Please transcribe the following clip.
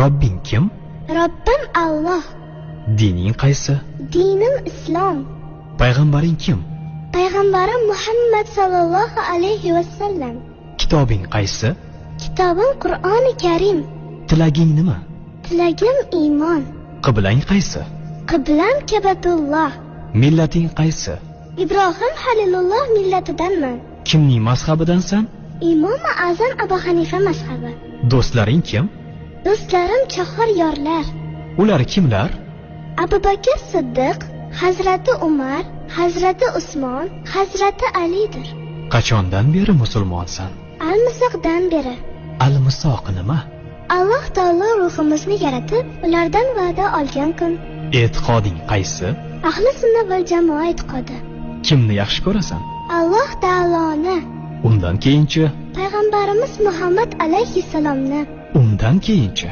Robbing kim? Robbim Alloh. Dining qaysi? Dinim Islom. Payg'ambaring kim? Payg'ambarim Muhammad sallallohu alayhi vasallam. Kitobing qaysi? Kitobim Qur'oni Karim. Tilaging nima? Tilagim iymon. Qiblang qaysi? Qiblam Kabatulloh. Millating qaysi? Ibrohim Halilulloh millatidanman. Kimning mazhabidansan? Imom Azam Abu Hanifa mazhabi. Do'stlaring kim? Do'stlarim chahor yorlar. Ular kimlar? Abu Bakr Siddiq, Hazrati Umar, Hazrati Usmon, Hazrati Alidir. Qachondan beri musulmonsan? Al-Misoqdan beri. Al-Misoq nima? Alloh taolo ruhimizni yaratib, ulardan va'da olgan kun. E'tiqoding qaysi? Ahli sunna val jamoa e'tiqodi. Kimni yaxshi ko'rasan? Alloh taoloni. Undan keyinchi? Payg'ambarimiz Muhammad alayhissalomni. Undan keyinchi?